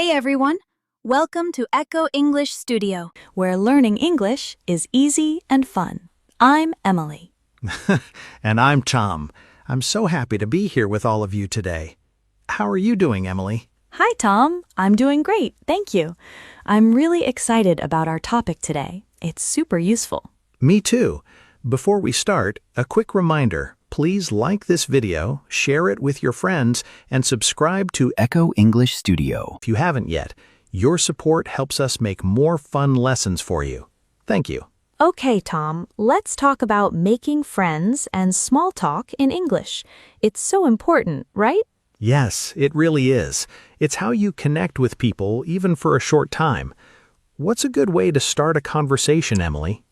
Hey everyone! Welcome to Echo English Studio. Where learning English is easy and fun. I'm Emily. And I'm Tom. I'm so happy to be here with all of you today. How are you doing, Emily? Hi, Tom. I'm doing great, thank you. I'm really excited about our topic today. It's super useful. Me too. Before we start, a quick reminder. Please like this video, share it with your friends, and subscribe to Echo English Studio. if you haven't yet. Your support helps us make more fun lessons for you. Thank you. Okay, Tom, let's talk about making friends and small talk in English. It's so important, right? Yes, it really is. It's how you connect with people, even for a short time. What's a good way to start a conversation, Emily?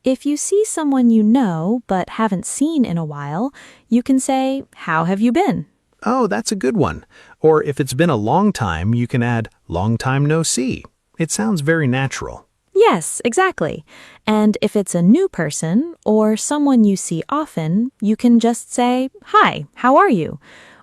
If you see someone you know but haven't seen in a while, you can say, "How have you been?" Oh, that's a good one. Or if it's been a long time, you can add, "Long time no see." It sounds very natural. Yes, exactly. And if it's a new person or someone you see often, you can just say, "Hi, how are you?"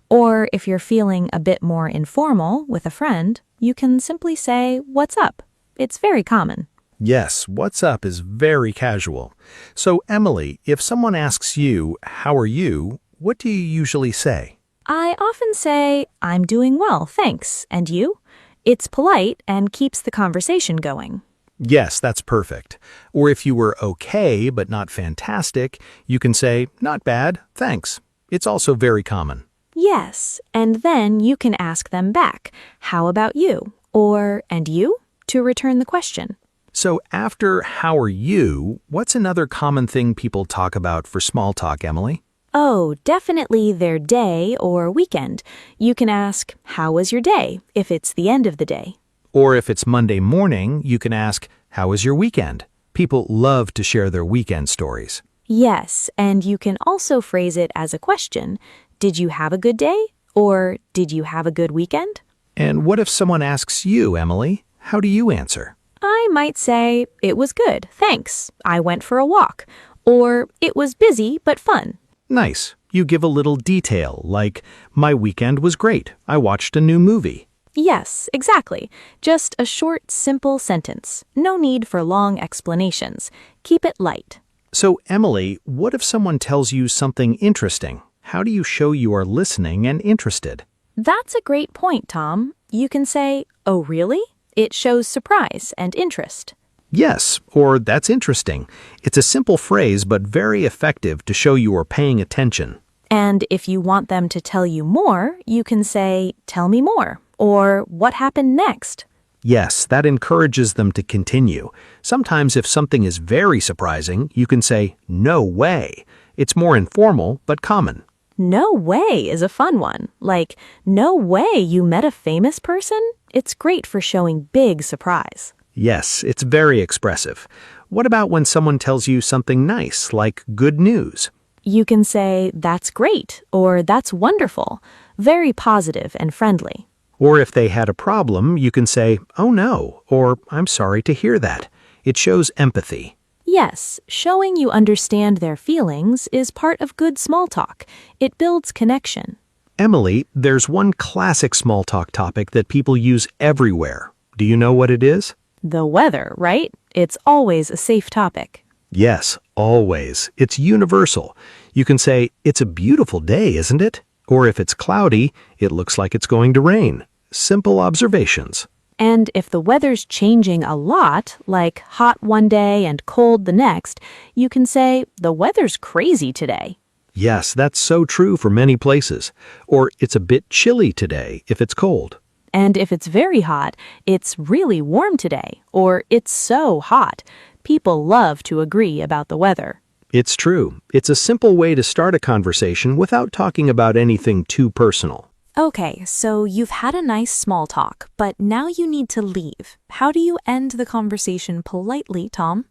Or if you're feeling a bit more informal with a friend, you can simply say, "What's up?" It's very common. Yes, what's up is very casual. So, Emily, if someone asks you, "How are you?" what do you usually say? I often say, "I'm doing well, thanks. And you?" It's polite and keeps the conversation going. Yes, that's perfect. Or if you were okay but not fantastic, you can say, "Not bad, thanks." It's also very common. Yes, and then you can ask them back, "How about you?" or "And you?" to return the question. So after "How are you?" what's another common thing people talk about for small talk, Emily? Oh, definitely their day or weekend. You can ask, "How was your day?" if it's the end of the day. Or if it's Monday morning, you can ask, "How was your weekend?" People love to share their weekend stories. Yes, and you can also phrase it as a question. Did you have a good day? Or did you have a good weekend? And what if someone asks you, Emily? How do you answer? I might say, "It was good, thanks. I went for a walk." Or, "It was busy but fun." Nice. You give a little detail, like, "My weekend was great. I watched a new movie." Yes, exactly. Just a short, simple sentence. No need for long explanations. Keep it light. So, Emily, what if someone tells you something interesting? How do you show you are listening and interested? That's a great point, Tom. You can say, "Oh, really?" It shows surprise and interest. Yes, or "That's interesting." It's a simple phrase, but very effective to show you are paying attention. And if you want them to tell you more, you can say, "Tell me more," or "What happened next?" Yes, that encourages them to continue. Sometimes if something is very surprising, you can say, "No way." It's more informal, but common. No way is a fun one. Like, "No way you met a famous person?" It's great for showing big surprise. Yes, it's very expressive. What about when someone tells you something nice, like good news? You can say, "That's great," or "That's wonderful." Very positive and friendly. Or if they had a problem, you can say, "Oh no," or "I'm sorry to hear that." It shows empathy. Yes, showing you understand their feelings is part of good small talk. It builds connection. Emily, there's one classic small talk topic that people use everywhere. Do you know what it is? The weather, right? It's always a safe topic. Yes, always. It's universal. You can say, "It's a beautiful day, isn't it?" Or if it's cloudy, "It looks like it's going to rain." Simple observations. And if the weather's changing a lot, like hot one day and cold the next, you can say, "The weather's crazy today." Yes, that's so true for many places. Or "It's a bit chilly today" if it's cold. And if it's very hot, "It's really warm today," or "It's so hot." People love to agree about the weather. It's true. It's a simple way to start a conversation without talking about anything too personal. Okay, so you've had a nice small talk, but now you need to leave. How do you end the conversation politely, Tom?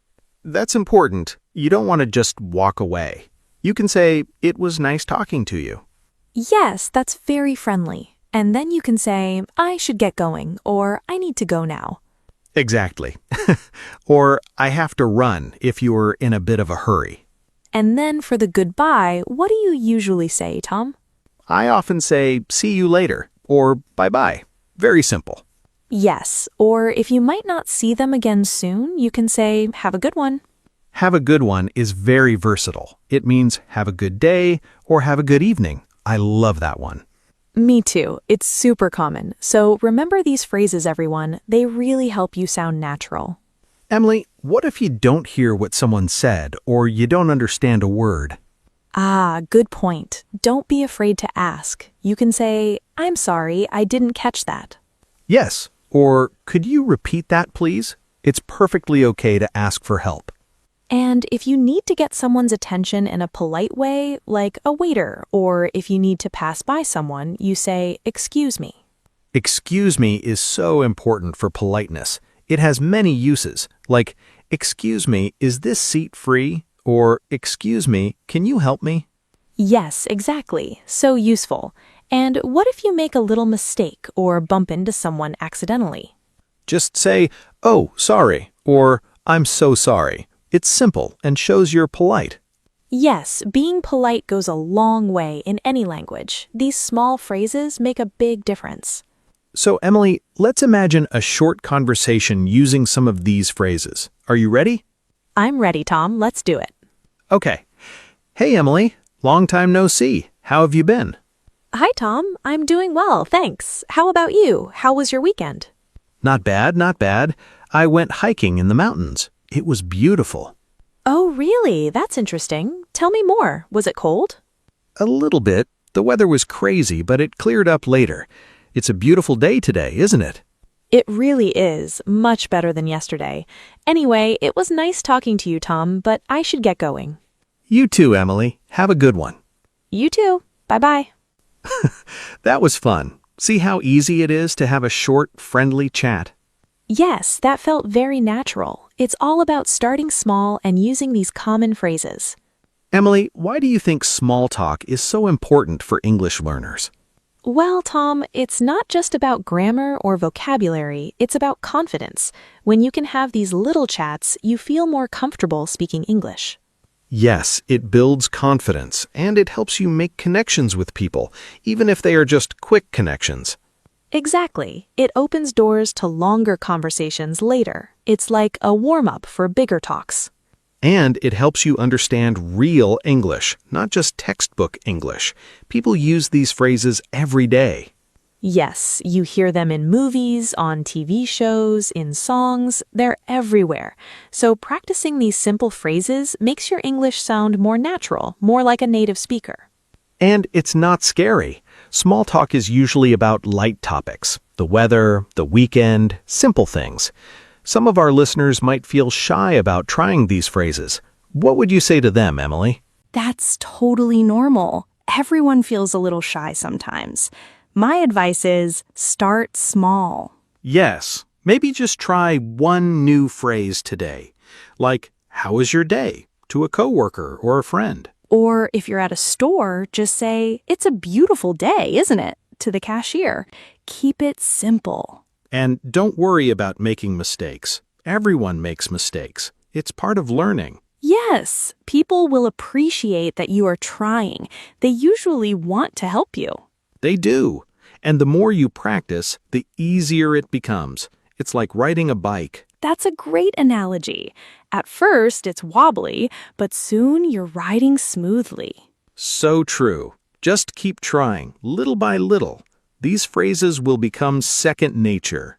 That's important. You don't want to just walk away. You can say, "It was nice talking to you." Yes, that's very friendly. And then you can say, "I should get going," or "I need to go now." Exactly. Or "I have to run" if you're in a bit of a hurry. And then for the goodbye, what do you usually say, Tom? I often say, "See you later," or "Bye-bye." Very simple. Yes, or if you might not see them again soon, you can say, have a good one. Have a good one is very versatile. It means have a good day or have a good evening. I love that one. Me too. It's super common. So remember these phrases, everyone. They really help you sound natural. Emily, what if you don't hear what someone said or you don't understand a word? Ah, good point. Don't be afraid to ask. You can say, I'm sorry, I didn't catch that. Yes, or could you repeat that, please? It's perfectly okay to ask for help. And if you need to get someone's attention in a polite way, like a waiter, or if you need to pass by someone, you say, excuse me. Excuse me is so important for politeness. It has many uses, like, excuse me, is this seat free? Or, excuse me, can you help me? Yes, exactly. So useful. And what if you make a little mistake or bump into someone accidentally? Just say, oh, sorry, or I'm so sorry. It's simple and shows you're polite. Yes, being polite goes a long way in any language. These small phrases make a big difference. So, Emily, let's imagine a short conversation using some of these phrases. Are you ready? I'm ready, Tom. Let's do it. Okay. Hey, Emily. Long time no see. How have you been? Hi, Tom. I'm doing well, thanks. How about you? How was your weekend? Not bad, not bad. I went hiking in the mountains. It was beautiful. Oh, really? That's interesting. Tell me more. Was it cold? A little bit. The weather was crazy, but it cleared up later. It's a beautiful day today, isn't it? It really is. Much better than yesterday. Anyway, it was nice talking to you, Tom, but I should get going. You too, Emily. Have a good one. You too. Bye-bye. That was fun. See how easy it is to have a short, friendly chat? Yes, that felt very natural. It's all about starting small and using these common phrases. Emily, why do you think small talk is so important for English learners? Well, Tom, it's not just about grammar or vocabulary, it's about confidence. When you can have these little chats, you feel more comfortable speaking English. Yes, it builds confidence, and it helps you make connections with people, even if they are just quick connections. Exactly. It opens doors to longer conversations later. It's like a warm-up for bigger talks. And it helps you understand real English, not just textbook English. People use these phrases every day. Yes, you hear them in movies, on TV shows, in songs. They're everywhere. So practicing these simple phrases makes your English sound more natural, more like a native speaker. And it's not scary. Small talk is usually about light topics, the weather, the weekend, simple things. Some of our listeners might feel shy about trying these phrases. What would you say to them, Emily? That's totally normal. Everyone feels a little shy sometimes. My advice is start small. Yes, maybe just try one new phrase today, like, how was your day, to a coworker or a friend. Or if you're at a store, just say, it's a beautiful day, isn't it? To the cashier. Keep it simple. And don't worry about making mistakes. Everyone makes mistakes. It's part of learning. Yes, people will appreciate that you are trying. They usually want to help you. They do. And the more you practice, the easier it becomes. It's like riding a bike. That's a great analogy. At first, it's wobbly, but soon you're riding smoothly. So true. Just keep trying, little by little. These phrases will become second nature.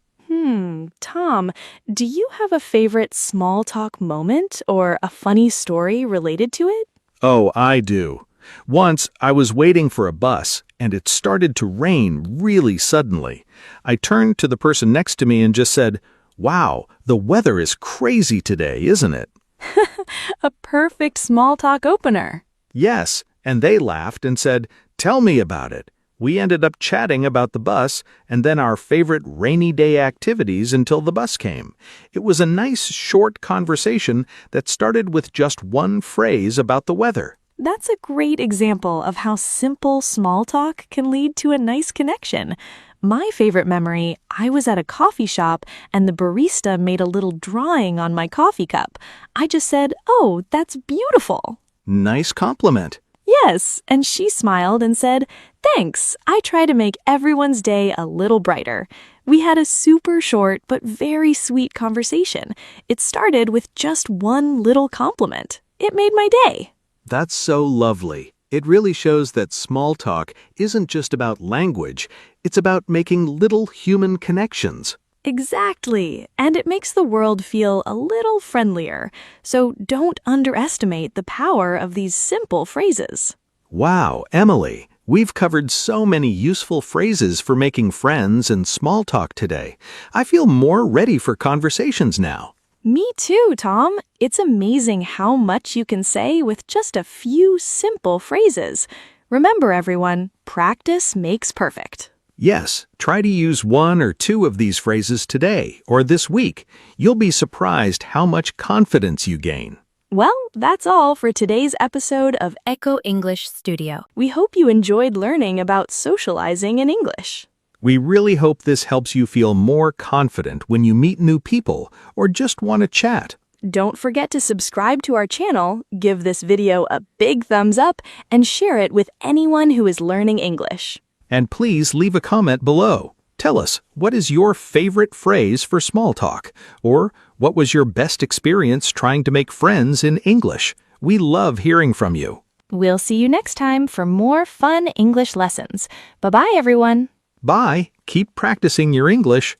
Tom, do you have a favorite small talk moment or a funny story related to it? Oh, I do. Once, I was waiting for a bus, and it started to rain really suddenly. I turned to the person next to me and just said, "Wow, the weather is crazy today, isn't it?" A perfect small talk opener. Yes, and they laughed and said, "Tell me about it." We ended up chatting about the bus and then our favorite rainy day activities until the bus came. It was a nice, short conversation that started with just one phrase about the weather. That's a great example of how simple small talk can lead to a nice connection. My favorite memory, I was at a coffee shop and the barista made a little drawing on my coffee cup. I just said, "Oh, that's beautiful." Nice compliment. Yes, and she smiled and said, "Thanks, I try to make everyone's day a little brighter." We had a super short but very sweet conversation. It started with just one little compliment. It made my day. That's so lovely. It really shows that small talk isn't just about language, it's about making little human connections. Exactly, and it makes the world feel a little friendlier. So don't underestimate the power of these simple phrases. Wow, Emily, we've covered so many useful phrases for making friends and small talk today. I feel more ready for conversations now. Me too, Tom. It's amazing how much you can say with just a few simple phrases. Remember, everyone, practice makes perfect. Yes, try to use one or two of these phrases today or this week. You'll be surprised how much confidence you gain. Well, that's all for today's episode of Echo English Studio. We hope you enjoyed learning about socializing in English. We really hope this helps you feel more confident when you meet new people or just want to chat. Don't forget to subscribe to our channel, give this video a big thumbs up, and share it with anyone who is learning English. And please leave a comment below. Tell us, what is your favorite phrase for small talk? Or what was your best experience trying to make friends in English? We love hearing from you. We'll see you next time for more fun English lessons. Bye-bye, everyone. Bye. Keep practicing your English.